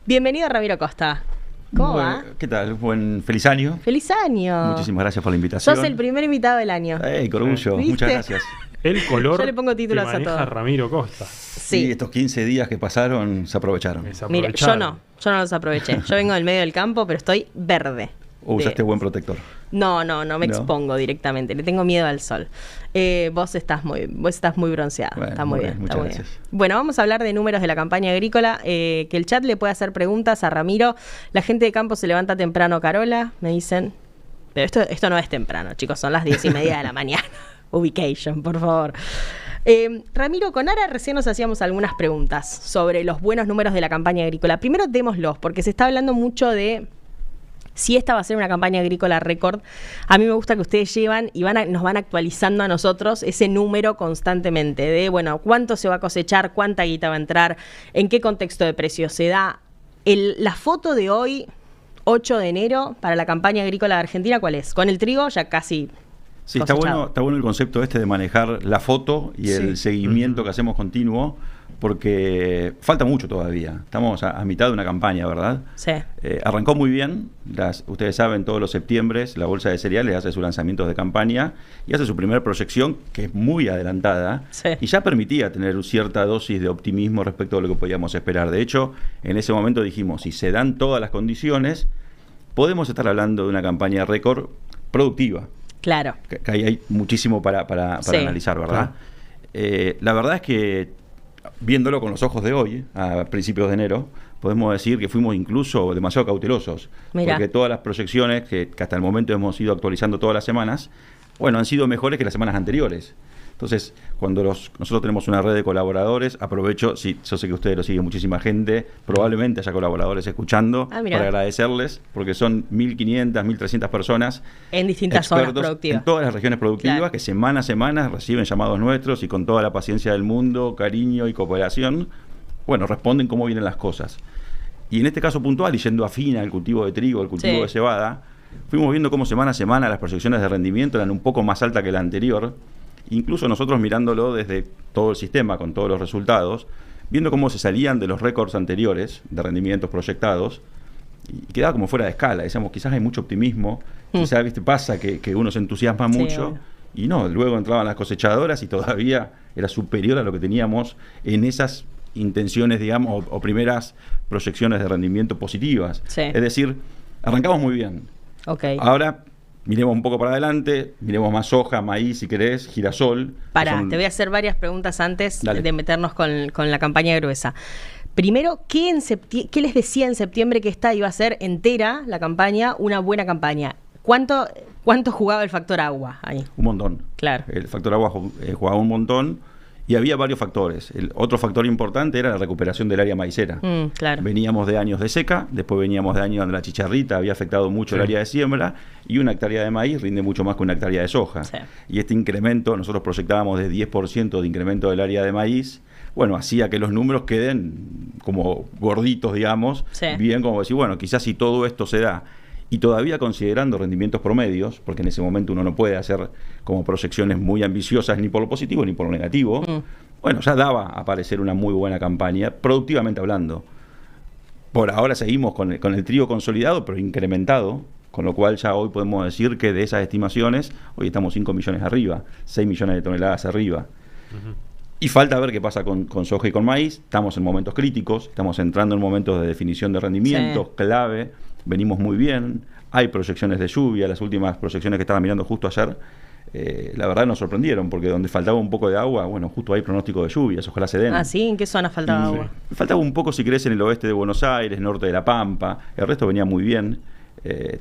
Bienvenido, Ramiro Costa. ¿Cómo va? ¿Qué tal? Feliz año. ¡Feliz año! Muchísimas gracias por la invitación. Sos el primer invitado del año. ¡Qué orgullo! ¿Viste? Muchas gracias. El color Yo le pongo títulos que a maneja todo. Ramiro Costa. Sí. Estos 15 días que pasaron se aprovecharon. Mira, yo no los aproveché. Yo vengo del medio del campo, pero estoy verde. ¿Usaste buen protector? No me expongo directamente. Le tengo miedo al sol. Vos estás muy bronceado. Bueno, Está muy bien. muchas Está muy gracias. bien. Bueno, vamos a hablar de números de la campaña agrícola. Que el chat le puede hacer preguntas a Ramiro. La gente de campo se levanta temprano, Carola, me dicen. Pero esto no es temprano, chicos. Son las 10:30 de la mañana. Ubication, por favor. Ramiro, con Ara recién nos hacíamos algunas preguntas sobre los buenos números de la campaña agrícola. Primero démoslos, porque se está hablando mucho de si esta va a ser una campaña agrícola récord. A mí me gusta que ustedes llevan y nos van actualizando a nosotros ese número constantemente de, bueno, cuánto se va a cosechar, cuánta guita va a entrar, en qué contexto de precios se da. La foto de hoy, 8 de enero, para la campaña agrícola de Argentina, ¿cuál es? Con el trigo ya casi Sí, cosechado. está bueno el concepto de manejar la foto y el seguimiento que hacemos continuo, porque falta mucho todavía. Estamos a mitad de una campaña, ¿verdad? Sí. Arrancó muy bien. Ustedes saben, todos los septiembres la Bolsa de Cereales hace sus lanzamientos de campaña y hace su primera proyección, que es muy adelantada, y ya permitía tener cierta dosis de optimismo respecto a lo que podíamos esperar. De hecho, en ese momento dijimos, si se dan todas las condiciones, podemos estar hablando de una campaña récord productiva. Claro. Que ahí hay muchísimo para analizar, ¿verdad? La verdad es que, viéndolo con los ojos de hoy, a principios de enero, podemos decir que fuimos incluso demasiado cautelosos. Mirá. Porque todas las proyecciones que hasta el momento hemos ido actualizando todas las semanas, bueno, han sido mejores que las semanas anteriores. Entonces, cuando nosotros tenemos una red de colaboradores, aprovecho, yo sé que ustedes lo siguen muchísima gente, probablemente haya colaboradores escuchando, para agradecerles, porque son 1.500, 1.300 personas en distintas zonas productivas. En todas las regiones productivas, claro, que semana a semana reciben llamados nuestros y con toda la paciencia del mundo, cariño y cooperación, bueno, responden cómo vienen las cosas. Y en este caso puntual, y yendo afín al cultivo de trigo, el cultivo de cebada, fuimos viendo cómo semana a semana las proyecciones de rendimiento eran un poco más altas que la anterior. Incluso nosotros mirándolo desde todo el sistema, con todos los resultados, viendo cómo se salían de los récords anteriores de rendimientos proyectados, y quedaba como fuera de escala. Decíamos, quizás hay mucho optimismo, quizás pasa que uno se entusiasma mucho, y no, luego entraban las cosechadoras y todavía era superior a lo que teníamos en esas intenciones, digamos, o primeras proyecciones de rendimiento positivas. Es decir, arrancamos muy bien. Ahora miremos un poco para adelante, miremos más soja, maíz, si querés, girasol. Te voy a hacer varias preguntas antes de meternos con la campaña gruesa. Primero, ¿qué les decía en septiembre que esta iba a ser entera, la campaña, una buena campaña? ¿Cuánto jugaba el factor agua ahí? Un montón. Claro. El factor agua jugaba un montón. Y había varios factores. El otro factor importante era la recuperación del área maicera. Claro. Veníamos de años de seca, después veníamos de años donde la chicharrita había afectado mucho el área de siembra, y una hectárea de maíz rinde mucho más que una hectárea de soja. Y este incremento, nosotros proyectábamos de 10% de incremento del área de maíz, bueno, hacía que los números queden como gorditos, digamos, bien como decir, bueno, quizás si todo esto se da, y todavía considerando rendimientos promedios, porque en ese momento uno no puede hacer como proyecciones muy ambiciosas ni por lo positivo ni por lo negativo, bueno, ya daba a parecer una muy buena campaña, productivamente hablando. Por ahora seguimos con el trigo consolidado, pero incrementado, con lo cual ya hoy podemos decir que de esas estimaciones, hoy estamos 5 millones arriba, 6 millones de toneladas arriba. Y falta ver qué pasa con soja y con maíz. Estamos en momentos críticos, estamos entrando en momentos de definición de rendimientos, clave. Venimos muy bien, hay proyecciones de lluvia, las últimas proyecciones que estaba mirando justo ayer, la verdad nos sorprendieron, porque donde faltaba un poco de agua, bueno, justo hay pronóstico de lluvias, ojalá se den. Ah, ¿sí? ¿En qué zona faltaba agua? Faltaba un poco, si querés, en el oeste de Buenos Aires, norte de La Pampa, el resto venía muy bien.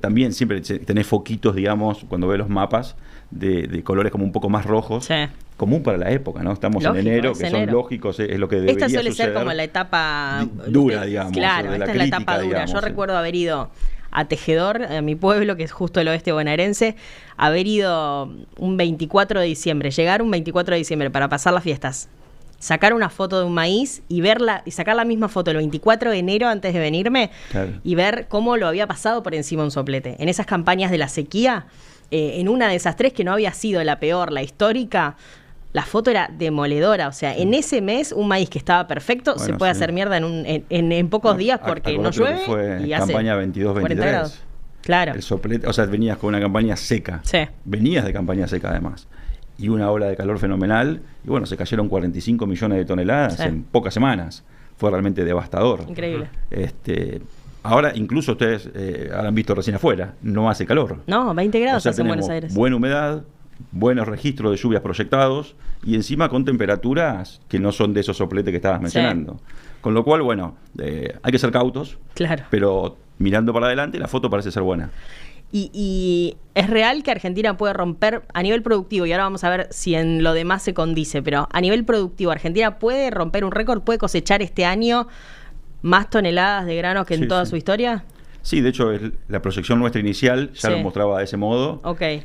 También siempre tenés foquitos, digamos, cuando ves los mapas, de colores como un poco más rojos, común para la época, ¿no? Estamos en enero, que son lógicos, es lo que debería suceder. Esta suele ser como la etapa dura, digamos. Claro, esta es la etapa dura. Digamos, yo recuerdo haber ido a Tejedor, a mi pueblo, que es justo el oeste bonaerense, haber ido un 24 de diciembre, llegar un 24 de diciembre para pasar las fiestas, sacar una foto de un maíz y verla, y sacar la misma foto el 24 de enero antes de venirme, y ver cómo lo había pasado por encima un soplete. En esas campañas de la sequía, en una de esas tres, que no había sido la peor, la histórica, la foto era demoledora. O sea, en ese mes, un maíz que estaba perfecto se puede hacer mierda en pocos días porque no llueve. Fue y campaña 22-23. Claro. El soplete, o sea, venías con una campaña seca. Sí. Venías de campaña seca, además. Y una ola de calor fenomenal. Y bueno, se cayeron 45 millones de toneladas en pocas semanas. Fue realmente devastador. Increíble. Ahora, incluso ustedes habrán visto recién afuera, no hace calor. No, 20 grados hace en Buenos Aires. Buena humedad, buenos registros de lluvias proyectados y encima con temperaturas que no son de esos sopletes que estabas mencionando. Con lo cual, bueno, hay que ser cautos, pero mirando para adelante la foto parece ser buena. Y es real que Argentina puede romper a nivel productivo, y ahora vamos a ver si en lo demás se condice, pero a nivel productivo, Argentina puede romper un récord, puede cosechar este año más toneladas de granos que en toda su historia. Sí, de hecho, la proyección nuestra inicial ya lo mostraba de ese modo.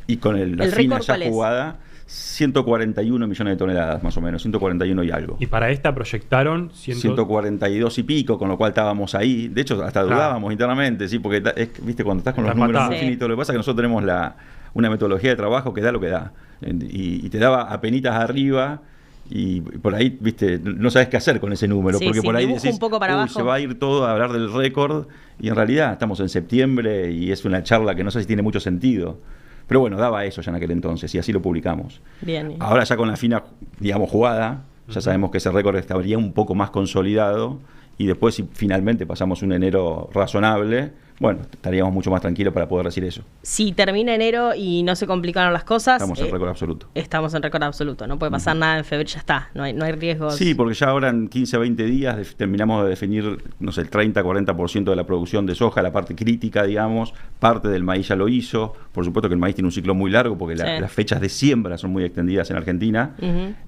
Y con la fina ya jugada, 141 millones de toneladas, más o menos, 141 y algo. Y para esta proyectaron 142 y pico, con lo cual estábamos ahí. De hecho, hasta dudábamos internamente, ¿sí? Porque, viste, cuando estás con los números muy finitos, lo que pasa es que nosotros tenemos una metodología de trabajo que da lo que da. Y te daba apenitas arriba. Y por ahí, viste, no sabes qué hacer con ese número, porque por ahí decís, un poco para abajo. Se va a ir todo a hablar del récord, y en realidad estamos en septiembre y es una charla que no sé si tiene mucho sentido. Pero bueno, daba eso ya en aquel entonces y así lo publicamos. Bien. Ahora ya con la fina, digamos, jugada, ya sabemos que ese récord estaría un poco más consolidado, y después si finalmente pasamos un enero razonable, bueno, estaríamos mucho más tranquilos para poder decir eso. Si termina enero y no se complicaron las cosas... Estamos en récord absoluto. Estamos en récord absoluto. No puede pasar nada en febrero, ya está. No hay riesgos. Sí, porque ya ahora en 15 o 20 días terminamos de definir, no sé, el 30-40% de la producción de soja, la parte crítica, digamos. Parte del maíz ya lo hizo. Por supuesto que el maíz tiene un ciclo muy largo porque las fechas de siembra son muy extendidas en Argentina.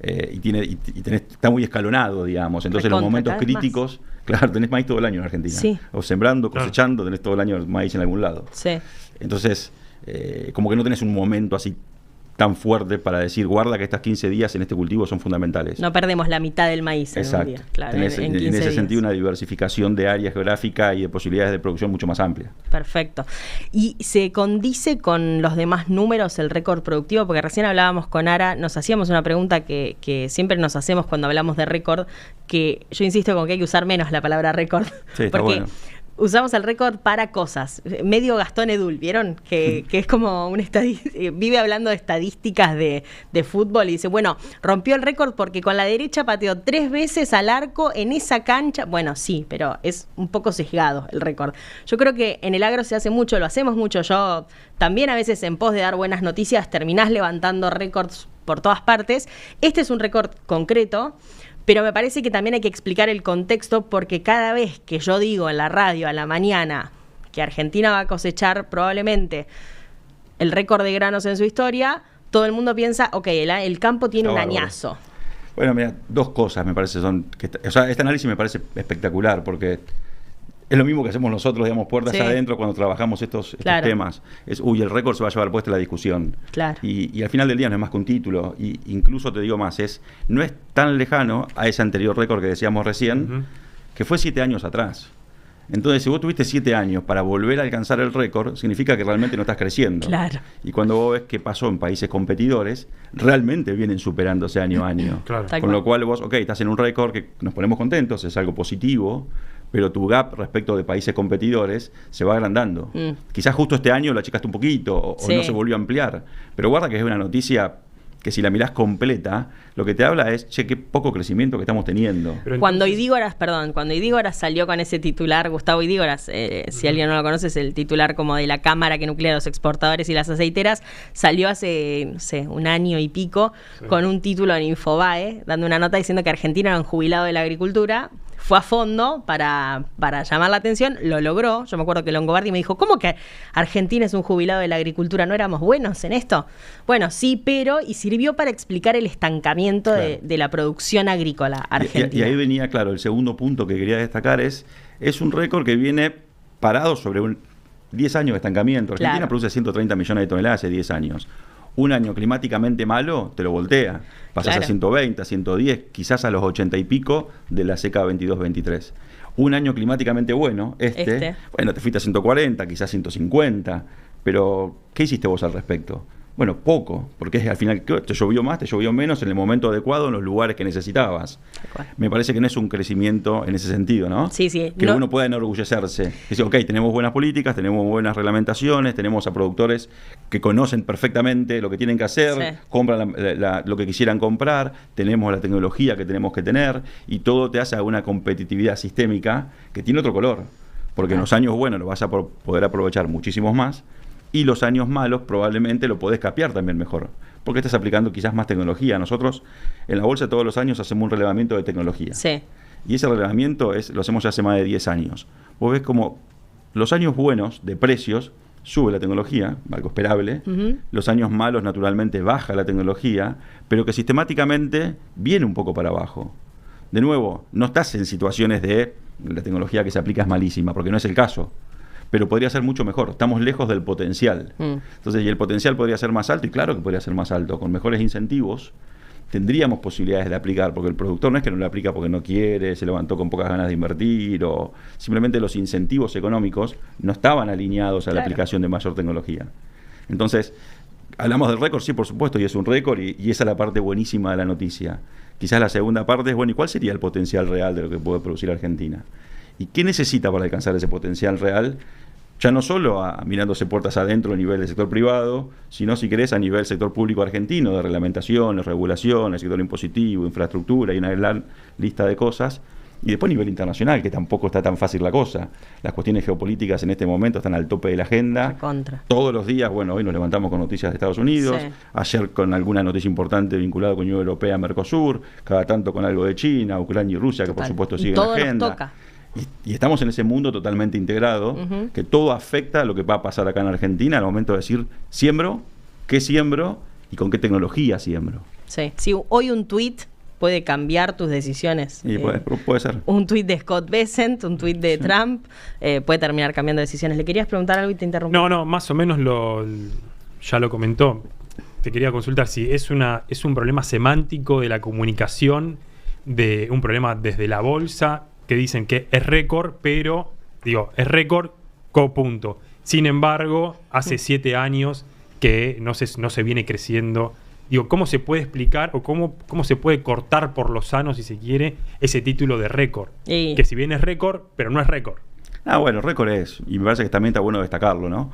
Está muy escalonado, digamos. Entonces los momentos críticos... Más. Claro, tenés maíz todo el año en Argentina. Sí. O sembrando, cosechando, tenés todo el año maíz en algún lado. Sí. Entonces, como que no tenés un momento así tan fuerte para decir, guarda que estas 15 días en este cultivo son fundamentales. No perdemos la mitad del maíz en un día. Claro, tenés en ese sentido una diversificación de área geográfica y de posibilidades de producción mucho más amplia. Perfecto. ¿Y se condice con los demás números el récord productivo? Porque recién hablábamos con Ara, nos hacíamos una pregunta que siempre nos hacemos cuando hablamos de récord, que yo insisto con que hay que usar menos la palabra récord. Sí, está bueno. Usamos el récord para cosas. Medio Gastón Edul, ¿vieron? Que es como un vive hablando de estadísticas de fútbol y dice, bueno, rompió el récord porque con la derecha pateó 3 veces al arco en esa cancha. Bueno, sí, pero es un poco sesgado el récord. Yo creo que en el agro se hace mucho, lo hacemos mucho. Yo también a veces en pos de dar buenas noticias terminás levantando récords por todas partes. Este es un récord concreto. Pero me parece que también hay que explicar el contexto, porque cada vez que yo digo en la radio a la mañana que Argentina va a cosechar probablemente el récord de granos en su historia, todo el mundo piensa, ok, el campo tiene un añazo. Bueno, mira, dos cosas me parece este análisis me parece espectacular, porque es lo mismo que hacemos nosotros, digamos, puertas adentro cuando trabajamos estos temas. El récord se va a llevar puesta la discusión. Claro. Y al final del día no es más que un título. Y incluso te digo más, no es tan lejano a ese anterior récord que decíamos recién, que fue 7 años atrás. Entonces, si vos tuviste 7 años para volver a alcanzar el récord, significa que realmente no estás creciendo. Claro. Y cuando vos ves qué pasó en países competidores, realmente vienen superándose año a año. Claro. Con lo cual vos, estás en un récord que nos ponemos contentos, es algo positivo, pero tu gap respecto de países competidores se va agrandando. Quizás justo este año lo achicaste un poquito o no se volvió a ampliar, pero guarda que es una noticia que si la mirás completa, lo que te habla es, qué poco crecimiento que estamos teniendo. Cuando Idígoras salió con ese titular, Gustavo Idígoras, si alguien no lo conoce, es el titular como de la Cámara que nuclea a los exportadores y las aceiteras, salió hace, no sé, un año y pico, con un título en Infobae, dando una nota diciendo que Argentina era un jubilado de la agricultura. Fue a fondo para llamar la atención, lo logró. Yo me acuerdo que Longobardi me dijo, ¿cómo que Argentina es un jubilado de la agricultura? ¿No éramos buenos en esto? Bueno, sí, pero y sirvió para explicar el estancamiento de la producción agrícola argentina. Y ahí venía, claro, el segundo punto que quería destacar es un récord que viene parado sobre 10 años de estancamiento. Argentina produce 130 millones de toneladas hace 10 años. Un año climáticamente malo te lo voltea. Pasás a 120, a 110, quizás a los 80 y pico de la seca 22-23. Un año climáticamente bueno, bueno, te fuiste a 140, quizás 150, pero ¿qué hiciste vos al respecto? Bueno, poco, porque al final te llovió más, te llovió menos en el momento adecuado, en los lugares que necesitabas. Me parece que no es un crecimiento en ese sentido, ¿no? Sí, sí. Que uno pueda enorgullecerse. Decir, ok, tenemos buenas políticas, tenemos buenas reglamentaciones, tenemos a productores que conocen perfectamente lo que tienen que hacer, compran lo que quisieran comprar, tenemos la tecnología que tenemos que tener, y todo te hace a una competitividad sistémica que tiene otro color. Porque en los años buenos lo vas a poder aprovechar muchísimos más, y los años malos probablemente lo podés capear también mejor, porque estás aplicando quizás más tecnología. Nosotros en la bolsa todos los años hacemos un relevamiento de tecnología. Sí. Y ese relevamiento lo hacemos ya hace más de 10 años. Vos ves como los años buenos de precios sube la tecnología, algo esperable. Los años malos naturalmente baja la tecnología, pero que sistemáticamente viene un poco para abajo. De nuevo, no estás en situaciones de la tecnología que se aplica es malísima, porque no es el caso. Pero podría ser mucho mejor. Estamos lejos del potencial. Entonces, y el potencial podría ser más alto, y claro que podría ser más alto. Con mejores incentivos tendríamos posibilidades de aplicar, porque el productor no es que no lo aplica porque no quiere, se levantó con pocas ganas de invertir, o simplemente los incentivos económicos no estaban alineados a la aplicación de mayor tecnología. Entonces, hablamos del récord, sí, por supuesto, y es un récord, y esa es la parte buenísima de la noticia. Quizás la segunda parte es, bueno, ¿y cuál sería el potencial real de lo que puede producir Argentina? ¿Y qué necesita para alcanzar ese potencial real? Ya no solo mirándose puertas adentro a nivel del sector privado, sino, si querés, a nivel sector público argentino, de reglamentaciones, regulaciones, sector impositivo, infraestructura y una gran lista de cosas. Y después a nivel internacional, que tampoco está tan fácil la cosa. Las cuestiones geopolíticas en este momento están al tope de la agenda. Todos los días, bueno, hoy nos levantamos con noticias de Estados Unidos, ayer con alguna noticia importante vinculada con Unión Europea, Mercosur, cada tanto con algo de China, Ucrania y Rusia, que por supuesto siguen la agenda. Toca. Y estamos en ese mundo totalmente integrado, que todo afecta a lo que va a pasar acá en Argentina al momento de decir, siembro, qué siembro y con qué tecnología siembro. Sí, si hoy un tuit puede cambiar tus decisiones. Y puede ser. Un tuit de Scott Bessent, un tuit de Trump, puede terminar cambiando decisiones. ¿Le querías preguntar algo y te interrumpí? No, más o menos ya lo comentó. Te quería consultar si es un problema semántico de la comunicación, de un problema desde la bolsa, que dicen que es récord, pero, es récord, punto. Sin embargo, hace 7 años que no se viene creciendo. ¿Cómo se puede explicar o cómo se puede cortar por lo sano, si se quiere, ese título de récord? Que si bien es récord, pero no es récord. Bueno, récord es, y me parece que también está bueno destacarlo, ¿no?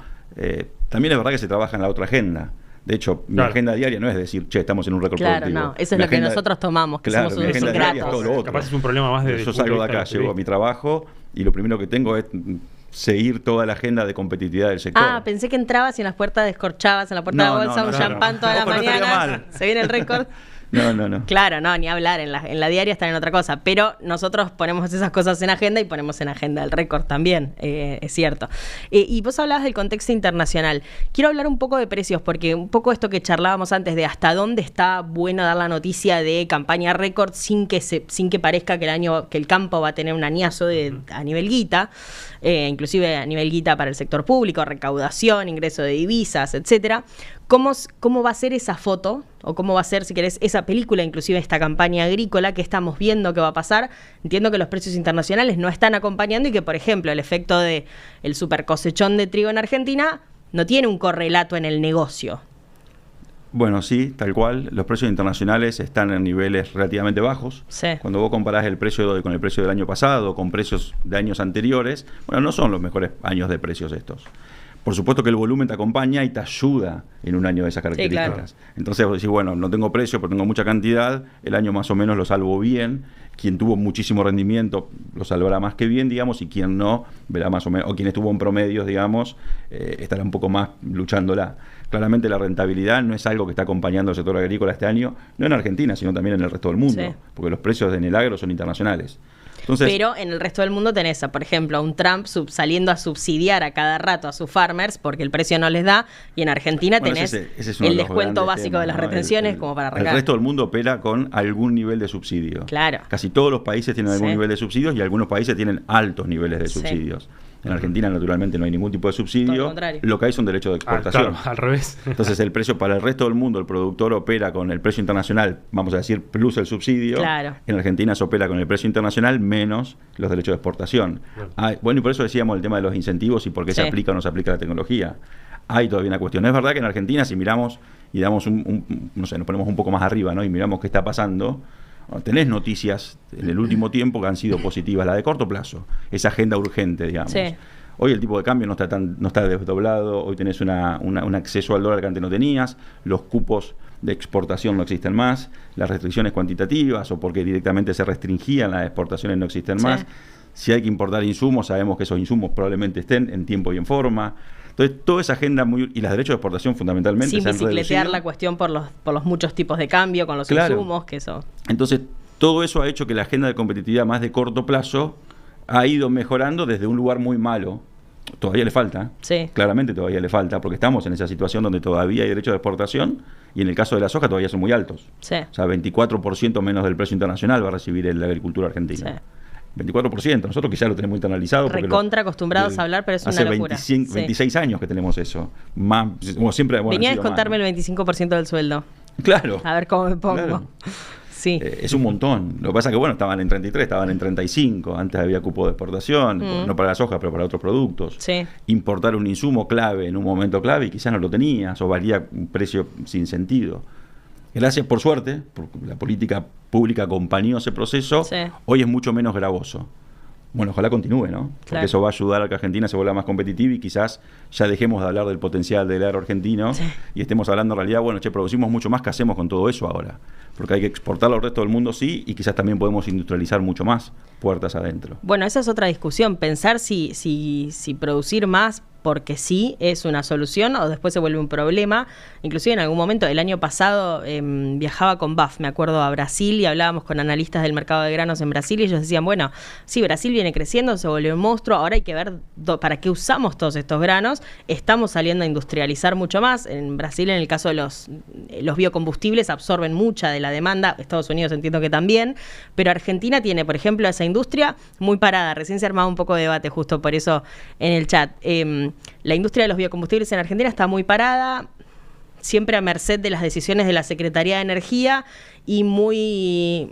También es verdad que se trabaja en la otra agenda. De hecho, mi agenda diaria no es decir, estamos en un récord productivo. Claro, no, eso es lo que nosotros tomamos, que somos unos ingratos. Capaz es un problema más de... Yo salgo de acá, llego a mi trabajo y lo primero que tengo es seguir toda la agenda de competitividad del sector. Pensé que entrabas y en las puertas descorchabas, en la puerta de la bolsa, un champán toda la mañana. Se viene el récord. No. Claro, no, ni hablar. En la diaria están en otra cosa. Pero nosotros ponemos esas cosas en agenda y ponemos en agenda el récord también, es cierto. Y vos hablabas del contexto internacional. Quiero hablar un poco de precios, porque un poco esto que charlábamos antes de hasta dónde está bueno dar la noticia de campaña récord sin que parezca que el campo va a tener un añazo a nivel guita, inclusive a nivel guita para el sector público, recaudación, ingreso de divisas, etcétera. ¿Cómo va a ser esa foto? O cómo va a ser, si querés, esa película, inclusive esta campaña agrícola que estamos viendo que va a pasar. Entiendo que los precios internacionales no están acompañando y que, por ejemplo, el efecto de el super cosechón de trigo en Argentina no tiene un correlato en el negocio. Bueno, sí, tal cual. Los precios internacionales están en niveles relativamente bajos. Sí. Cuando vos comparás el precio con el precio del año pasado, con precios de años anteriores, no son los mejores años de precios estos. Por supuesto que el volumen te acompaña y te ayuda en un año de esas características. Sí, claro. Entonces vos decís, no tengo precio, pero tengo mucha cantidad, el año más o menos lo salvo bien. Quien tuvo muchísimo rendimiento lo salvará más que bien, digamos, y quien no, verá más o menos, o quien estuvo en promedios, digamos, estará un poco más luchándola. Claramente la rentabilidad no es algo que está acompañando al sector agrícola este año, no en Argentina, sino también en el resto del mundo, porque los precios en el agro son internacionales. Entonces, pero en el resto del mundo tenés, por ejemplo, a un Trump saliendo a subsidiar a cada rato a sus farmers porque el precio no les da, y en Argentina tenés ese es el descuento básico temas, de las retenciones como para arrancar. El resto del mundo opera con algún nivel de subsidio. Claro. Casi todos los países tienen algún nivel de subsidios y algunos países tienen altos niveles de subsidios. En Argentina, naturalmente, no hay ningún tipo de subsidio. Lo que hay son derechos de exportación. Claro, al revés. Entonces, el precio para el resto del mundo, el productor opera con el precio internacional, vamos a decir, plus el subsidio. Claro. En Argentina se opera con el precio internacional menos los derechos de exportación. Y por eso decíamos el tema de los incentivos y por qué se aplica o no se aplica la tecnología. hay todavía una cuestión. Es verdad que en Argentina, si miramos y damos no sé, nos ponemos un poco más arriba, ¿no? Y miramos qué está pasando, tenés noticias en el último tiempo que han sido positivas, la de corto plazo, esa agenda urgente, digamos. Sí. Hoy el tipo de cambio no está desdoblado, hoy tenés un acceso al dólar que antes no tenías, los cupos de exportación no existen más, las restricciones cuantitativas o porque directamente se restringían las exportaciones no existen más. Si hay que importar insumos, sabemos que esos insumos probablemente estén en tiempo y en forma. Entonces, toda esa agenda y los derechos de exportación fundamentalmente sin se han bicicletear reducido. la cuestión por los muchos tipos de cambio con los insumos, que eso. Entonces, todo eso ha hecho que la agenda de competitividad más de corto plazo ha ido mejorando desde un lugar muy malo. Todavía le falta, claramente todavía le falta, porque estamos en esa situación donde todavía hay derechos de exportación y en el caso de la soja todavía son muy altos. O sea, 24% menos del precio internacional va a recibir la agricultura argentina. 24%, nosotros quizás lo tenemos internalizado. Recontra acostumbrados a hablar, pero es una locura. Hace 26 años que tenemos eso. Más, como siempre, venía a descontarme el 25% del sueldo. Claro. A ver cómo me pongo. Claro. Sí. Es un montón. Lo que pasa es que, bueno, estaban en 33, estaban en 35. Antes había cupo de exportación, no para la soja, pero para otros productos. Sí. Importar un insumo clave en un momento clave y quizás no lo tenías o valía un precio sin sentido. Gracias, por suerte, porque la política pública acompañó ese proceso, hoy es mucho menos gravoso. Bueno, ojalá continúe, ¿no? Porque eso va a ayudar a que Argentina se vuelva más competitiva y quizás ya dejemos de hablar del potencial del agro argentino y estemos hablando en realidad, bueno, producimos mucho más, ¿qué hacemos con todo eso ahora? Porque hay que exportarlo al resto del mundo, sí, y quizás también podemos industrializar mucho más puertas adentro. Bueno, esa es otra discusión, pensar si producir más porque sí es una solución o después se vuelve un problema. Inclusive en algún momento, el año pasado viajaba con BAF, me acuerdo, a Brasil y hablábamos con analistas del mercado de granos en Brasil y ellos decían, bueno, sí, Brasil viene creciendo, se volvió un monstruo, ahora hay que ver para qué usamos todos estos granos. Estamos saliendo a industrializar mucho más. En Brasil, en el caso de los biocombustibles, absorben mucha de la demanda. Estados Unidos entiendo que también, pero Argentina tiene, por ejemplo, esa industria muy parada. Recién se armaba un poco de debate justo por eso en el chat. La industria de los biocombustibles en Argentina está muy parada, siempre a merced de las decisiones de la Secretaría de Energía y muy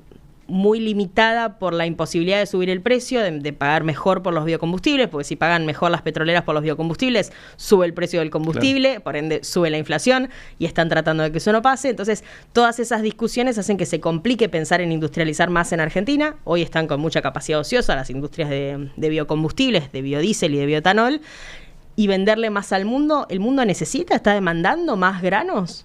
limitada por la imposibilidad de subir el precio, de pagar mejor por los biocombustibles, porque si pagan mejor las petroleras por los biocombustibles, sube el precio del combustible, por ende sube la inflación y están tratando de que eso no pase. Entonces, todas esas discusiones hacen que se complique pensar en industrializar más en Argentina. Hoy están con mucha capacidad ociosa las industrias de biocombustibles, de biodiesel y de bioetanol, y venderle más al mundo. ¿El mundo está demandando más granos?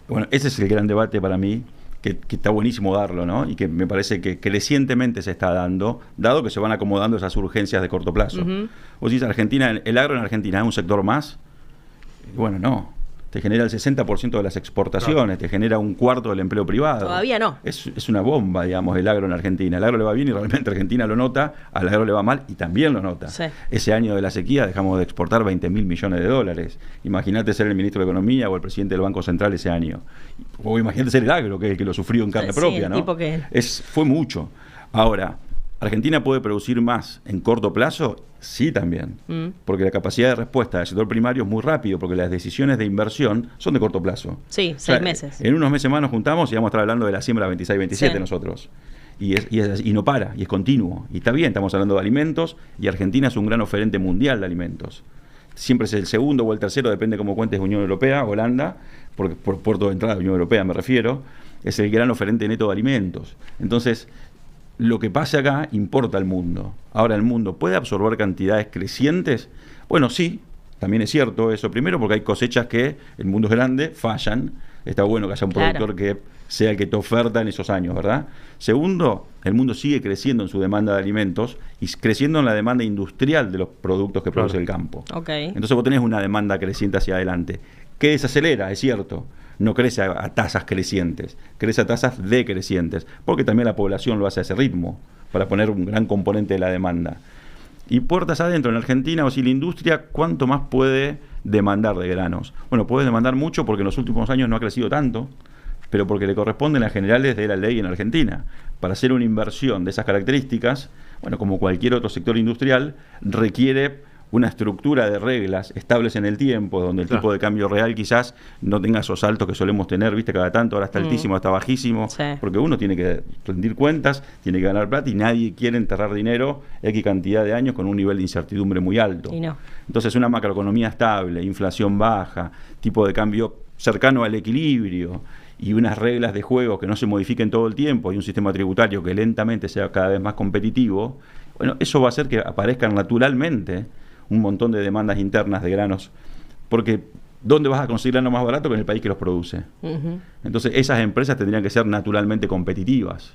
Bueno, ese es el gran debate para mí, que está buenísimo darlo, ¿no? Y que me parece que crecientemente se está dando, dado que se van acomodando esas urgencias de corto plazo. Vos decís, Argentina, el agro en Argentina es un sector más. Bueno, no. Te genera el 60% de las exportaciones, te genera un cuarto del empleo privado. Todavía no. Es una bomba, digamos, el agro en Argentina. El agro le va bien y realmente Argentina lo nota, al agro le va mal y también lo nota. Ese año de la sequía dejamos de exportar 20.000 millones de dólares. Imagínate ser el ministro de Economía o el presidente del Banco Central ese año. O imagínate ser el agro, que lo sufrió en carne propia, ¿no? Tipo que... Fue mucho. Ahora, ¿Argentina puede producir más en corto plazo? Sí, también. Porque la capacidad de respuesta del sector primario es muy rápido, porque las decisiones de inversión son de corto plazo. Sí, 6 meses. En unos meses más nos juntamos y vamos a estar hablando de la siembra 26-27 nosotros. Y no para, y es continuo. Y está bien, estamos hablando de alimentos, y Argentina es un gran oferente mundial de alimentos. Siempre es el segundo o el tercero, depende cómo cuentes, Unión Europea, Holanda, porque por puerto de entrada de Unión Europea me refiero, es el gran oferente neto de alimentos. Entonces, lo que pase acá importa al mundo. Ahora, ¿el mundo puede absorber cantidades crecientes? Bueno, sí, también es cierto eso. Primero, porque hay cosechas que el mundo es grande, fallan. Está bueno que haya un productor que sea el que te oferta en esos años, ¿verdad? Segundo, el mundo sigue creciendo en su demanda de alimentos y creciendo en la demanda industrial de los productos que produce el campo. Entonces vos tenés una demanda creciente hacia adelante. Que desacelera, es cierto. No crece a tasas crecientes, crece a tasas decrecientes, porque también la población lo hace a ese ritmo, para poner un gran componente de la demanda. Y puertas adentro, en Argentina, o si la industria, ¿cuánto más puede demandar de granos? Bueno, puede demandar mucho porque en los últimos años no ha crecido tanto, pero porque le corresponden las generales de la ley en Argentina. Para hacer una inversión de esas características, bueno, como cualquier otro sector industrial, requiere una estructura de reglas estables en el tiempo, donde el tipo de cambio real quizás no tenga esos saltos que solemos tener, viste, cada tanto, ahora está altísimo, está bajísimo, porque uno tiene que rendir cuentas, tiene que ganar plata y nadie quiere enterrar dinero X cantidad de años con un nivel de incertidumbre muy alto. Entonces una macroeconomía estable, inflación baja, tipo de cambio cercano al equilibrio y unas reglas de juego que no se modifiquen todo el tiempo y un sistema tributario que lentamente sea cada vez más competitivo, bueno, eso va a hacer que aparezcan naturalmente un montón de demandas internas de granos, porque ¿dónde vas a conseguir grano más barato que en el país que los produce? Entonces esas empresas tendrían que ser naturalmente competitivas.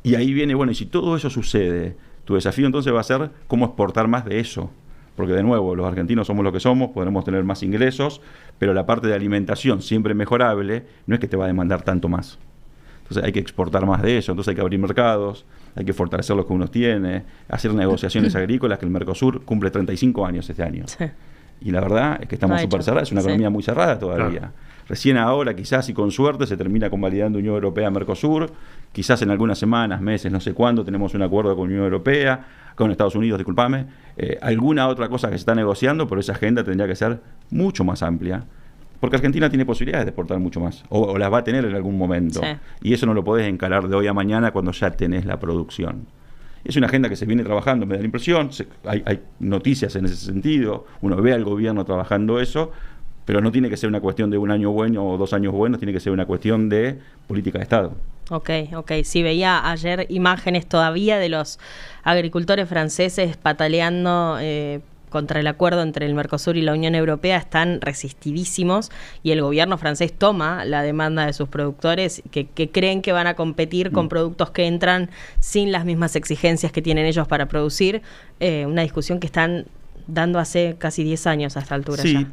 Y ahí viene, bueno, y si todo eso sucede, tu desafío entonces va a ser cómo exportar más de eso, porque de nuevo, los argentinos somos lo que somos, podremos tener más ingresos, pero la parte de alimentación, siempre mejorable, no es que te va a demandar tanto más. Entonces hay que exportar más de eso, entonces hay que abrir mercados, hay que fortalecer los que uno tiene, hacer negociaciones agrícolas, que el Mercosur cumple 35 años este año. Y la verdad es que estamos súper cerrados, es una economía muy cerrada todavía. Recién ahora, quizás y con suerte, se termina convalidando Unión Europea-Mercosur, quizás en algunas semanas, meses, no sé cuándo, tenemos un acuerdo con Unión Europea, con Estados Unidos, discúlpame, alguna otra cosa que se está negociando, pero esa agenda tendría que ser mucho más amplia. Porque Argentina tiene posibilidades de exportar mucho más, o las va a tener en algún momento. Y eso no lo podés encarar de hoy a mañana cuando ya tenés la producción. Es una agenda que se viene trabajando, me da la impresión, hay noticias en ese sentido, uno ve al gobierno trabajando eso, pero no tiene que ser una cuestión de un año bueno o 2 años buenos, tiene que ser una cuestión de política de Estado. Sí, veía ayer imágenes todavía de los agricultores franceses pataleando contra el acuerdo entre el Mercosur y la Unión Europea, están resistidísimos y el gobierno francés toma la demanda de sus productores que creen que van a competir con productos que entran sin las mismas exigencias que tienen ellos para producir. Una discusión que están dando hace casi 10 años a esta altura ya.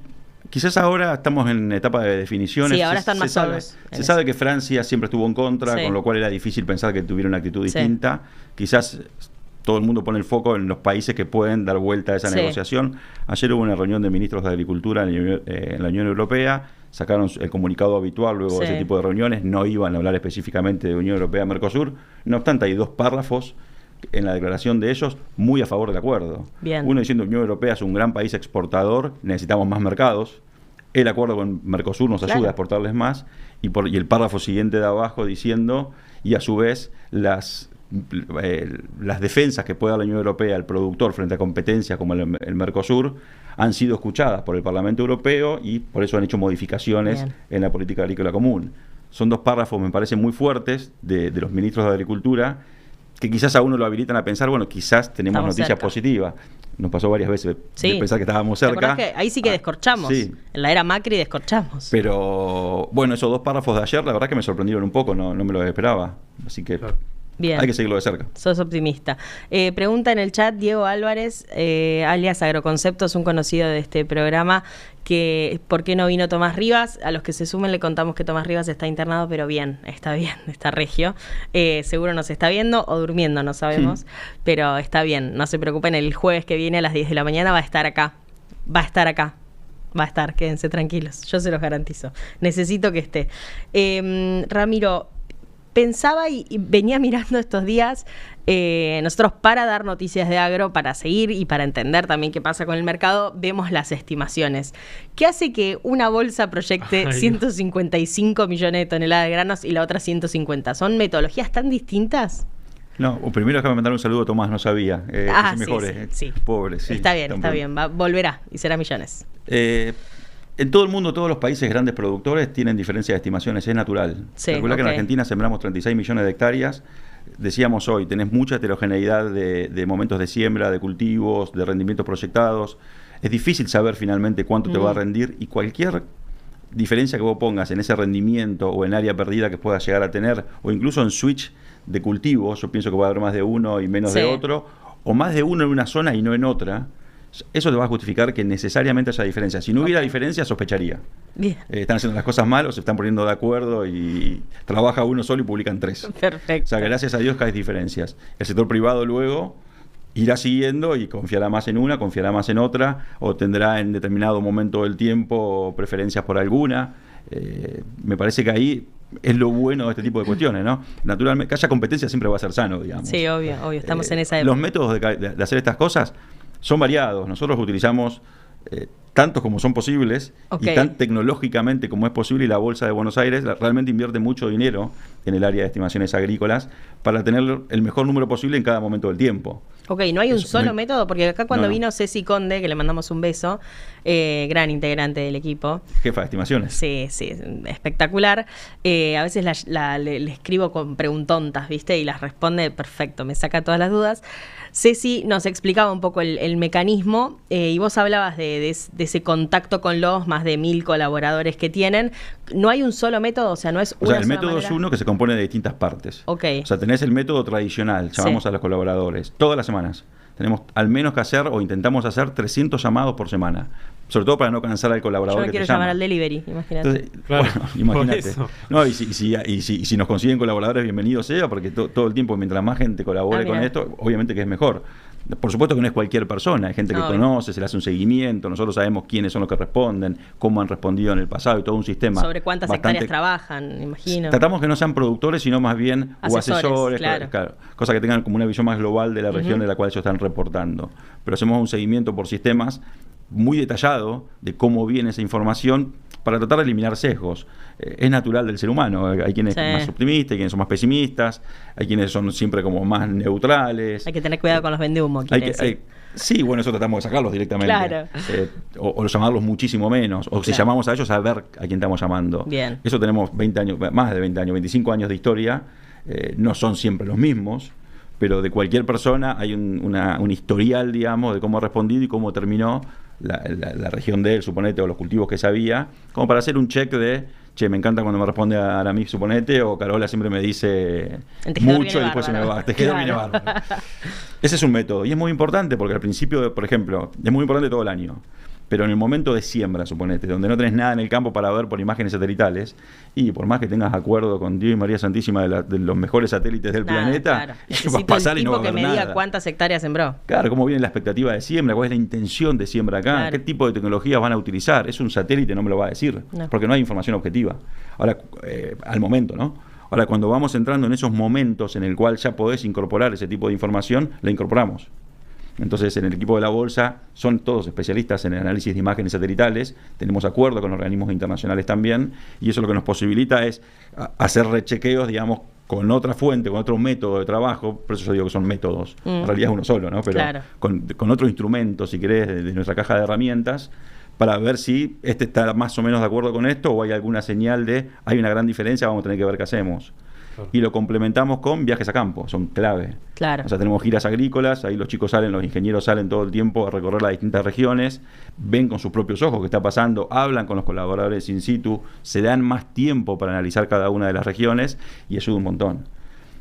Quizás ahora estamos en etapa de definiciones. Sí, ahora están más solos. Se sabe que Francia siempre estuvo en contra, con lo cual era difícil pensar que tuviera una actitud distinta. Quizás todo el mundo pone el foco en los países que pueden dar vuelta a esa negociación. Ayer hubo una reunión de ministros de Agricultura en la Unión Europea, sacaron el comunicado habitual luego de ese tipo de reuniones, no iban a hablar específicamente de Unión Europea-Mercosur, no obstante hay 2 párrafos en la declaración de ellos muy a favor del acuerdo. Uno diciendo que Unión Europea es un gran país exportador, necesitamos más mercados, el acuerdo con Mercosur nos ayuda a exportarles más, y el párrafo siguiente de abajo diciendo, y a su vez las defensas que puede dar la Unión Europea al productor frente a competencias como el Mercosur han sido escuchadas por el Parlamento Europeo y por eso han hecho modificaciones en la política agrícola común. Son 2 párrafos, me parecen muy fuertes, de los ministros de Agricultura, que quizás a uno lo habilitan a pensar, bueno, quizás tenemos noticias positivas. Nos pasó varias veces de pensar que estábamos cerca. Que ahí sí que descorchamos. En la era Macri descorchamos. Pero bueno, esos 2 párrafos de ayer, la verdad que me sorprendieron un poco, no me los esperaba. Así que hay que seguirlo de cerca. Sos optimista. Pregunta en el chat Diego Álvarez, alias Agroconceptos, un conocido de este programa, que ¿por qué no vino Tomás Rivas? A los que se sumen le contamos que Tomás Rivas está internado, pero está regio. Seguro nos está viendo o durmiendo, no sabemos, pero está bien, no se preocupen, el jueves que viene a las 10 de la mañana va a estar acá, quédense tranquilos, yo se los garantizo, necesito que esté. Ramiro, pensaba y venía mirando estos días, nosotros para dar noticias de agro, para seguir y para entender también qué pasa con el mercado, vemos las estimaciones. ¿Qué hace que una bolsa proyecte 155 millones de toneladas de granos y la otra 150? ¿Son metodologías tan distintas? No, primero déjame mandar un saludo a Tomás, no sabía. Pobre, Está bien, volverá y será millones. En todo el mundo, todos los países grandes productores tienen diferencias de estimaciones, es natural. Recuerda que en Argentina sembramos 36 millones de hectáreas. Decíamos hoy, tenés mucha heterogeneidad de momentos de siembra, de cultivos, de rendimientos proyectados. Es difícil saber finalmente cuánto te va a rendir y cualquier diferencia que vos pongas en ese rendimiento o en área perdida que puedas llegar a tener, o incluso en switch de cultivos, yo pienso que va a haber más de uno y menos de otro, o más de uno en una zona y no en otra. Eso te va a justificar que necesariamente haya diferencia. Si no hubiera diferencia, sospecharía. Están haciendo las cosas mal o se están poniendo de acuerdo y trabaja uno solo y publican 3. Perfecto. O sea, gracias a Dios que hay diferencias. El sector privado luego irá siguiendo y confiará más en una, confiará más en otra, o tendrá en determinado momento del tiempo preferencias por alguna. Me parece que ahí es lo bueno de este tipo de cuestiones, ¿no? Naturalmente, que haya competencia siempre va a ser sano, digamos. Sí, obvio, estamos en esa época. Los métodos de hacer estas cosas Son variados. Nosotros utilizamos tantos como son posibles y tan tecnológicamente como es posible, y la Bolsa de Buenos Aires realmente invierte mucho dinero en el área de estimaciones agrícolas para tener el mejor número posible en cada momento del tiempo. Ok, ¿no hay un solo método? Porque acá cuando vino Ceci Conde, que le mandamos un beso, gran integrante del equipo. Jefa de estimaciones. Sí, espectacular. A veces le escribo con preguntontas, ¿viste? Y las responde perfecto, me saca todas las dudas. Ceci nos explicaba un poco el mecanismo y vos hablabas de ese contacto con los más de 1000 colaboradores que tienen. ¿No hay un solo método? O sea, no es una sola el método manera. Es uno que se compone de distintas partes. Ok. O sea, tenés el método tradicional, llamamos a los colaboradores, todas las semanas. Tenemos al menos que hacer, o intentamos hacer, 300 llamados por semana. Sobre todo para no cansar al colaborador. Yo no quiero llamar al delivery, imagínate. Entonces, claro, bueno, imagínate. No, y si nos consiguen colaboradores, bienvenido sea, porque todo el tiempo, mientras más gente colabore con esto, obviamente que es mejor. Por supuesto que no es cualquier persona, hay gente que conoce, se le hace un seguimiento, nosotros sabemos quiénes son los que responden, cómo han respondido en el pasado y todo un sistema. Sobre cuántas hectáreas trabajan, imagino. Tratamos que no sean productores, sino más bien asesores, claro. Cosa que tengan como una visión más global de la región de la cual ellos están reportando. Pero hacemos un seguimiento por sistemas muy detallado de cómo viene esa información para tratar de eliminar sesgos. Es natural del ser humano. Hay quienes son más optimistas, hay quienes son más pesimistas, hay quienes son siempre como más neutrales. Hay que tener cuidado con los vendehumos. Sí, bueno, eso tratamos de sacarlos directamente. Claro. O llamarlos muchísimo menos. O si llamamos a ellos, a ver a quién estamos llamando. Bien. Eso tenemos 20 años, más de 20 años, 25 años de historia. No son siempre los mismos, pero de cualquier persona hay un historial, digamos, de cómo ha respondido y cómo terminó la región de él, suponete, o los cultivos que sabía, como para hacer un check de, che, me encanta cuando me responde a Aramí, suponete, o Carola siempre me dice mucho y después se me va. Tejedor viene bárbaro. Ese es un método, y es muy importante porque al principio, por ejemplo, es muy importante todo el año, pero en el momento de siembra, suponete, donde no tenés nada en el campo para ver por imágenes satelitales, y por más que tengas acuerdo con Dios y María Santísima de los mejores satélites del planeta, va a pasar y no va a haber nada. Que me diga cuántas hectáreas sembró. Claro, cómo viene la expectativa de siembra, cuál es la intención de siembra acá, qué tipo de tecnologías van a utilizar. Es un satélite, no me lo va a decir, porque no hay información objetiva. Ahora, al momento, ¿no? Ahora, cuando vamos entrando en esos momentos en el cual ya podés incorporar ese tipo de información, la incorporamos. Entonces, en el equipo de la Bolsa son todos especialistas en el análisis de imágenes satelitales, tenemos acuerdo con organismos internacionales también, y eso lo que nos posibilita es hacer rechequeos, digamos, con otra fuente, con otro método de trabajo. Por eso yo digo que son métodos, en realidad es uno solo, ¿no? Pero con otro instrumento, si querés, de nuestra caja de herramientas, para ver si está más o menos de acuerdo con esto, o hay alguna señal de hay una gran diferencia, vamos a tener que ver qué hacemos. Y lo complementamos con viajes a campo, son clave. Claro. O sea, tenemos giras agrícolas, ahí los chicos salen, los ingenieros salen todo el tiempo a recorrer las distintas regiones, ven con sus propios ojos qué está pasando, hablan con los colaboradores in situ, se dan más tiempo para analizar cada una de las regiones y ayuda un montón.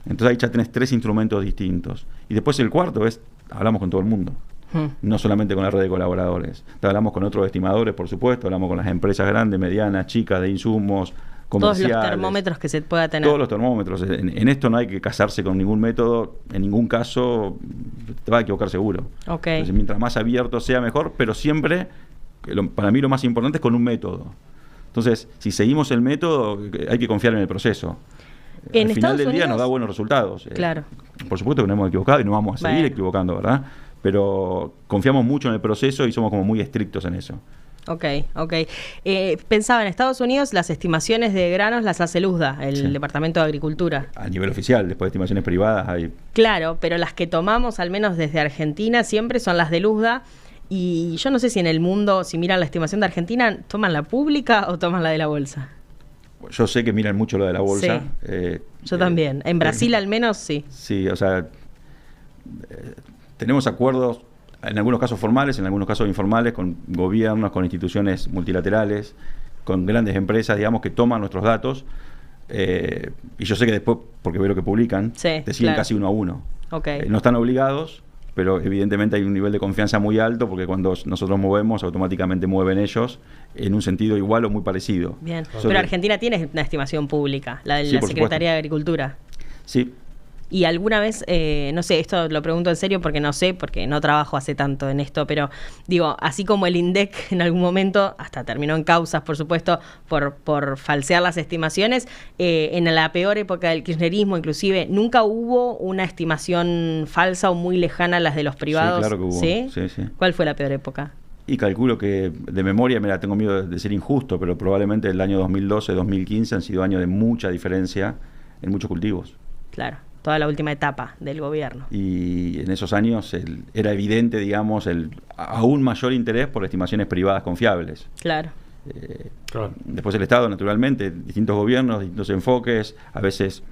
Entonces ahí ya tenés 3 instrumentos distintos. Y después el cuarto es, hablamos con todo el mundo. No solamente con la red de colaboradores. Hablamos con otros estimadores, por supuesto, hablamos con las empresas grandes, medianas, chicas, de insumos, comerciales. Todos los termómetros que se pueda tener. Todos los termómetros. En esto no hay que casarse con ningún método, en ningún caso te vas a equivocar seguro. Entonces, mientras más abierto sea, mejor, pero siempre, para mí lo más importante es con un método. Entonces, si seguimos el método, hay que confiar en el proceso. Al final del día nos da buenos resultados. Claro. Por supuesto que nos hemos equivocado y nos vamos a seguir equivocando, ¿verdad? Pero confiamos mucho en el proceso y somos como muy estrictos en eso. Ok. Pensaba, en Estados Unidos las estimaciones de granos las hace LUSDA, el Departamento de Agricultura. A nivel oficial, después de estimaciones privadas hay... Claro, pero las que tomamos, al menos desde Argentina, siempre son las de LUSDA. Y yo no sé si en el mundo, si miran la estimación de Argentina, ¿toman la pública o toman la de la bolsa? Yo sé que miran mucho lo de la bolsa. Sí. Yo también. En Brasil al menos sí. Sí, o sea, tenemos acuerdos, en algunos casos formales, en algunos casos informales, con gobiernos, con instituciones multilaterales, con grandes empresas, digamos, que toman nuestros datos. Y yo sé que después, porque veo lo que publican, te siguen casi uno a uno. No están obligados, pero evidentemente hay un nivel de confianza muy alto, porque cuando nosotros movemos, automáticamente mueven ellos en un sentido igual o muy parecido. Bien. Pero Argentina tiene una estimación pública, la de la Secretaría de Agricultura. Sí. Y alguna vez, no sé, esto lo pregunto en serio porque no sé, porque no trabajo hace tanto en esto, pero digo, así como el INDEC en algún momento, hasta terminó en causas, por supuesto, por falsear las estimaciones, en la peor época del kirchnerismo, inclusive, nunca hubo una estimación falsa o muy lejana a las de los privados. Sí, claro que hubo. ¿Sí? Sí, sí. ¿Cuál fue la peor época? Y calculo que, de memoria, mira, tengo miedo de ser injusto, pero probablemente el año 2012, 2015 han sido años de mucha diferencia en muchos cultivos. Claro, toda la última etapa del gobierno. Y en esos años era evidente, digamos, el aún mayor interés por estimaciones privadas confiables. Claro. Claro. Después el Estado, naturalmente, distintos gobiernos, distintos enfoques, a veces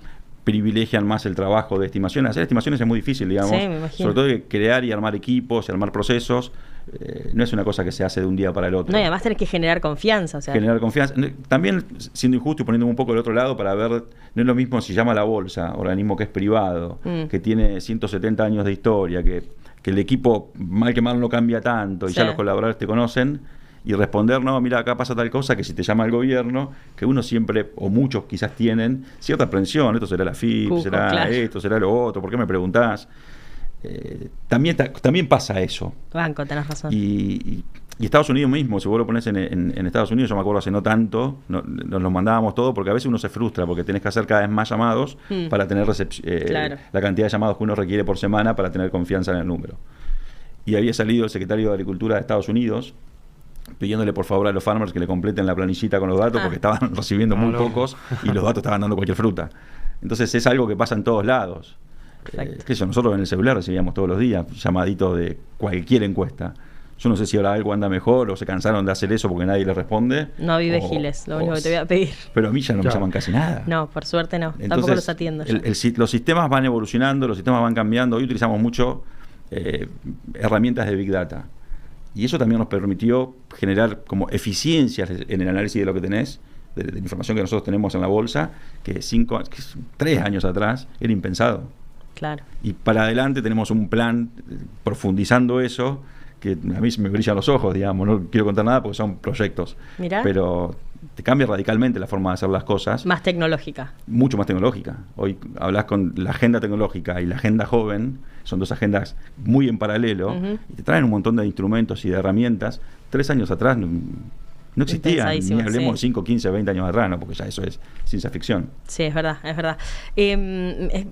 privilegian más el trabajo de estimaciones. Hacer estimaciones es muy difícil, digamos. Sí, me imagino. Sobre todo que crear y armar equipos y armar procesos. No es una cosa que se hace de un día para el otro. No, y además tenés que generar confianza. O sea, generar confianza. También, siendo injusto y poniéndome un poco del otro lado para ver, no es lo mismo si llama la bolsa, organismo que es privado, que tiene 170 años de historia, que el equipo mal que mal no cambia tanto y ya los colaboradores te conocen, y responder, no, mira, acá pasa tal cosa, que si te llama el gobierno, que uno siempre, o muchos quizás tienen, cierta aprensión, esto será la FIP, será esto, será lo otro, ¿por qué me preguntás? También pasa eso. Banco, tenés razón. Y Estados Unidos mismo, si vos lo pones en Estados Unidos, yo me acuerdo hace no tanto, nos lo mandábamos todo, porque a veces uno se frustra, porque tenés que hacer cada vez más llamados para tener la cantidad de llamados que uno requiere por semana para tener confianza en el número. Y había salido el secretario de Agricultura de Estados Unidos pidiéndole por favor a los farmers que le completen la planillita con los datos, porque estaban recibiendo muy pocos y los datos estaban dando cualquier fruta. Entonces es algo que pasa en todos lados. Nosotros en el celular recibíamos todos los días llamaditos de cualquier encuesta. Yo no sé si ahora algo anda mejor o se cansaron de hacer eso porque nadie le responde. No vive Giles, lo único que te voy a pedir. Pero a mí ya no me llaman casi nada. No, por suerte no. Entonces, tampoco los atiendo. Los sistemas van evolucionando, los sistemas van cambiando. Hoy utilizamos mucho herramientas de Big Data. Y eso también nos permitió generar como eficiencias en el análisis de lo que tenés, de la información que nosotros tenemos en la bolsa, que 3 años atrás era impensado. Claro. Y para adelante tenemos un plan profundizando eso, que a mí me brillan los ojos, digamos, no quiero contar nada porque son proyectos. Mirá. Pero te cambia radicalmente la forma de hacer las cosas. Más tecnológica. Mucho más tecnológica. Hoy hablas con la agenda tecnológica y la agenda joven, son dos agendas muy en paralelo, y te traen un montón de instrumentos y de herramientas. 3 años atrás no existían, ni hablemos 5, 15, 20 años atrás, ¿no? Porque ya eso es ciencia ficción. Sí, es verdad, es verdad.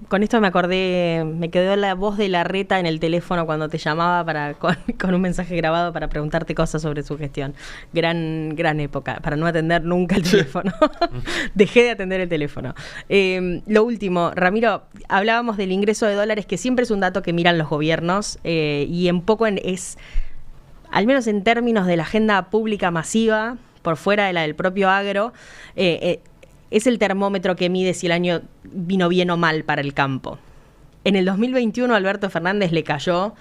Con esto me acordé, me quedó la voz de Larreta en el teléfono cuando te llamaba con un mensaje grabado para preguntarte cosas sobre su gestión. Gran época, para no atender nunca el teléfono. Dejé de atender el teléfono. Lo último, Ramiro, hablábamos del ingreso de dólares, que siempre es un dato que miran los gobiernos, y en poco es... al menos en términos de la agenda pública masiva, por fuera de la del propio agro, es el termómetro que mide si el año vino bien o mal para el campo. En el 2021 Alberto Fernández le cayó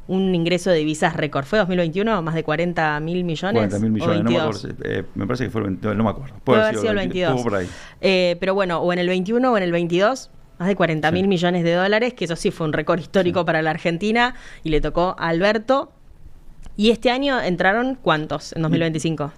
un ingreso de divisas récord. ¿Fue 2021? ¿Más de 40.000 millones? 40.000 millones, no me acuerdo. Me parece que fue el 22, no me acuerdo. Puede haber sido el 22. Por ahí. Pero bueno, o en el 21 o en el 22... más de 40.000 millones de dólares, que eso sí fue un récord histórico para la Argentina, y le tocó a Alberto. ¿Y este año entraron cuántos en 2025?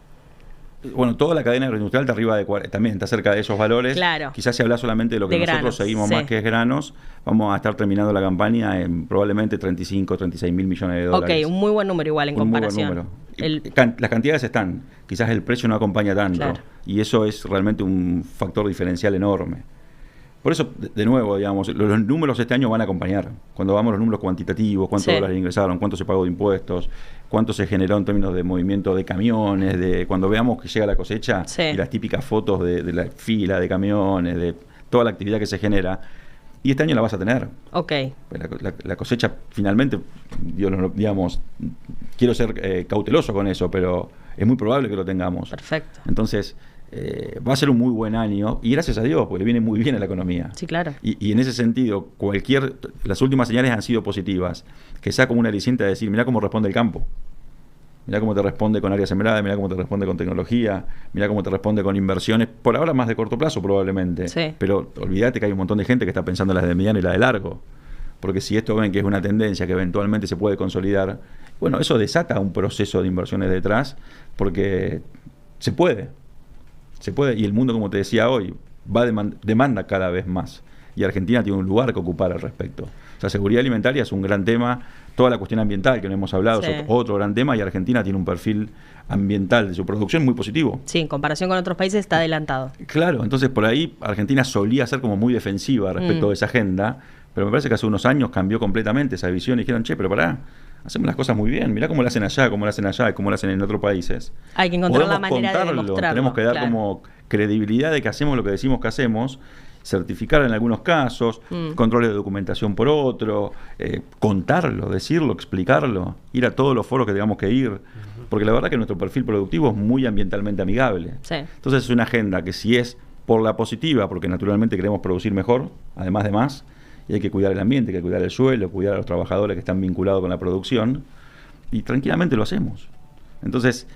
Bueno, toda la cadena agroindustrial está arriba también está cerca de esos valores. Claro. Quizás se habla solamente de lo que de nosotros granos, seguimos más, que es granos. Vamos a estar terminando la campaña en probablemente 35, 36 mil millones de dólares. Ok, un muy buen número igual en comparación. Muy buen número. Las cantidades están, quizás el precio no acompaña tanto. Claro. Y eso es realmente un factor diferencial enorme. Por eso, de nuevo, digamos, los números este año van a acompañar. Cuando vamos a los números cuantitativos, cuántos dólares ingresaron, cuánto se pagó de impuestos, cuánto se generó en términos de movimiento de camiones, cuando veamos que llega la cosecha y las típicas fotos de la fila de camiones, de toda la actividad que se genera. Y este año la vas a tener. Ok. La cosecha, finalmente, digamos, quiero ser cauteloso con eso, pero es muy probable que lo tengamos. Perfecto. Entonces... va a ser un muy buen año, y gracias a Dios, porque le viene muy bien a la economía. Sí, claro. Y en ese sentido, las últimas señales han sido positivas, que sea como una aliciente a decir, mirá cómo responde el campo, mirá cómo te responde con área sembrada, mirá cómo te responde con tecnología, mirá cómo te responde con inversiones, por ahora más de corto plazo probablemente, pero olvídate que hay un montón de gente que está pensando en las de mediano y la de largo, porque si esto ven que es una tendencia que eventualmente se puede consolidar, bueno, eso desata un proceso de inversiones detrás, porque se puede, y el mundo, como te decía hoy, demanda cada vez más. y Argentina tiene un lugar que ocupar al respecto. O sea, seguridad alimentaria es un gran tema, toda la cuestión ambiental que no hemos hablado es otro gran tema, y Argentina tiene un perfil ambiental de su producción muy positivo. Sí, en comparación con otros países está adelantado. Claro, entonces por ahí Argentina solía ser como muy defensiva respecto de esa agenda, pero me parece que hace unos años cambió completamente esa visión y dijeron, che, pero pará, hacemos las cosas muy bien, mirá cómo lo hacen allá, cómo lo hacen allá y cómo lo hacen en otros países. Hay que encontrar Podemos la manera contarlo, de demostrarlo. tenemos que dar claro. como credibilidad de que hacemos lo que decimos que hacemos, certificar en algunos casos, controles de documentación por otro, contarlo, decirlo, explicarlo, ir a todos los foros que tengamos que ir, porque la verdad que nuestro perfil productivo es muy ambientalmente amigable. Sí. Entonces es una agenda que si es por la positiva, porque naturalmente queremos producir mejor, además de más, y hay que cuidar el ambiente, hay que cuidar el suelo, cuidar a los trabajadores que están vinculados con la producción, y tranquilamente lo hacemos. Entonces,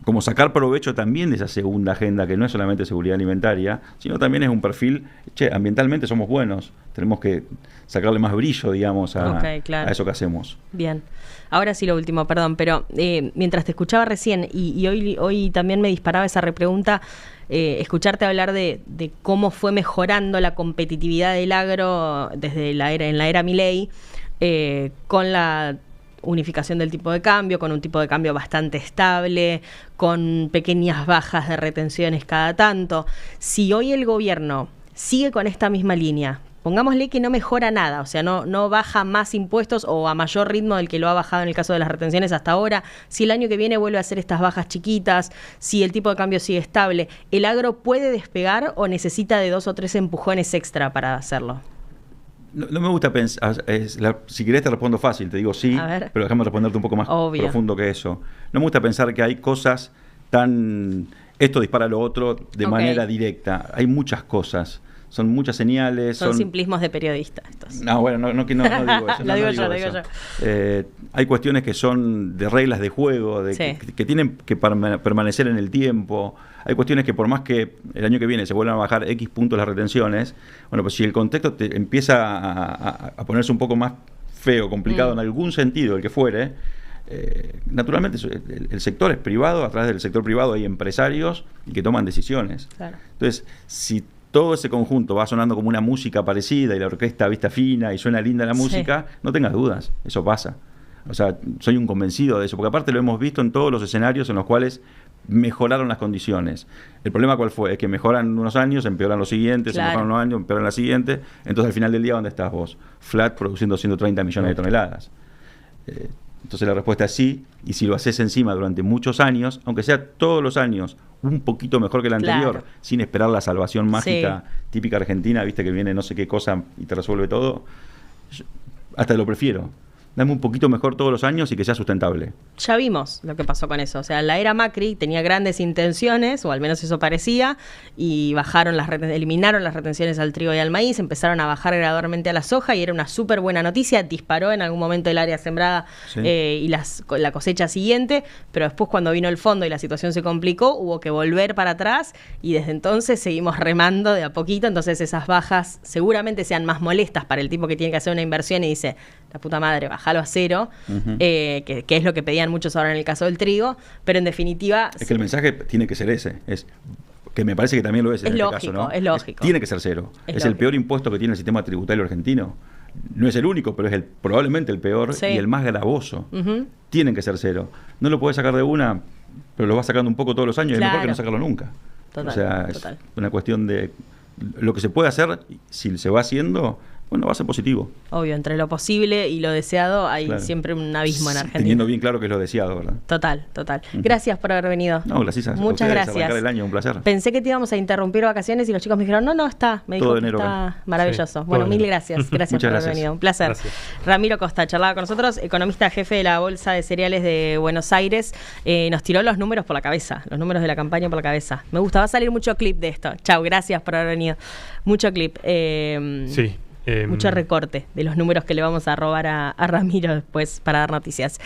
como sacar provecho también de esa segunda agenda, que no es solamente seguridad alimentaria, sino también es un perfil, che, ambientalmente somos buenos, tenemos que sacarle más brillo, digamos, a eso que hacemos. Bien. Ahora sí lo último, perdón, pero mientras te escuchaba recién, y hoy también me disparaba esa repregunta, escucharte hablar de cómo fue mejorando la competitividad del agro desde en la era Milei, con la unificación del tipo de cambio, con un tipo de cambio bastante estable, con pequeñas bajas de retenciones cada tanto. Si hoy el gobierno sigue con esta misma línea, pongámosle que no mejora nada, o sea, no baja más impuestos o a mayor ritmo del que lo ha bajado en el caso de las retenciones hasta ahora, si el año que viene vuelve a hacer estas bajas chiquitas, si el tipo de cambio sigue estable, ¿el agro puede despegar o necesita de 2 o 3 empujones extra para hacerlo? No me gusta pensar, si querés te respondo fácil, te digo sí, pero déjame responderte un poco más profundo que eso. No me gusta pensar que hay cosas tan, esto dispara lo otro de manera directa. Hay muchas cosas, son muchas señales. Son simplismos de periodista estos. No, bueno, no digo eso. Lo digo yo. Hay cuestiones que son de reglas de juego, que tienen que permanecer en el tiempo. Hay cuestiones que por más que el año que viene se vuelvan a bajar X puntos las retenciones, bueno, pues si el contexto te empieza a ponerse un poco más feo, complicado en algún sentido, el que fuere, naturalmente el sector es privado, a través del sector privado hay empresarios y que toman decisiones. Claro. Entonces, si todo ese conjunto va sonando como una música parecida y la orquesta vista fina y suena linda la música, no tengas dudas, eso pasa. O sea, soy un convencido de eso, porque aparte lo hemos visto en todos los escenarios en los cuales mejoraron las condiciones. El problema ¿cuál fue? Es que mejoran unos años, empeoran los siguientes, mejoran unos años, empeoran la siguiente, entonces al final del día, ¿dónde estás vos? Flat produciendo 130 millones de toneladas. Entonces la respuesta es sí, y si lo haces encima durante muchos años, aunque sea todos los años un poquito mejor que el anterior, sin esperar la salvación mágica típica argentina, viste que viene no sé qué cosa y te resuelve todo, hasta lo prefiero. Dame un poquito mejor todos los años y que sea sustentable. Ya vimos lo que pasó con eso. O sea, la era Macri tenía grandes intenciones, o al menos eso parecía, y eliminaron las retenciones al trigo y al maíz, empezaron a bajar gradualmente a la soja, y era una súper buena noticia. Disparó en algún momento el área sembrada y la cosecha siguiente, pero después cuando vino el fondo y la situación se complicó, hubo que volver para atrás, y desde entonces seguimos remando de a poquito. Entonces esas bajas seguramente sean más molestas para el tipo que tiene que hacer una inversión y dice, la puta madre, bajalo a cero, que es lo que pedían muchos ahora en el caso del trigo, pero en definitiva... Es que el mensaje tiene que ser ese, es que me parece que también lo es en este caso, ¿no? Es lógico. Tiene que ser cero. Es el peor impuesto que tiene el sistema tributario argentino. No es el único, pero es probablemente el peor y el más gravoso. Tienen que ser cero. No lo puedes sacar de una, pero lo vas sacando un poco todos los años, y es mejor que no sacarlo nunca. Total, o sea, es una cuestión de lo que se puede hacer, si se va haciendo... Bueno, va a ser positivo. Obvio, entre lo posible y lo deseado hay siempre un abismo en Argentina. Teniendo bien claro que es lo deseado, ¿verdad? Total. Gracias por haber venido. No, gracias. Muchas gracias. Arrancar el año, un placer. Pensé que te íbamos a interrumpir vacaciones y los chicos me dijeron, no, está. Me dijo que está maravilloso. Sí, bueno, mil gracias. Gracias por haber venido. Un placer. Gracias. Ramiro Costa charlaba con nosotros, economista jefe de la Bolsa de Cereales de Buenos Aires. Nos tiró los números por la cabeza, los números de la campaña por la cabeza. Me gusta, va a salir mucho clip de esto. Chau, gracias por haber venido. Mucho clip. Mucho recorte de los números que le vamos a robar a Ramiro después para dar noticias.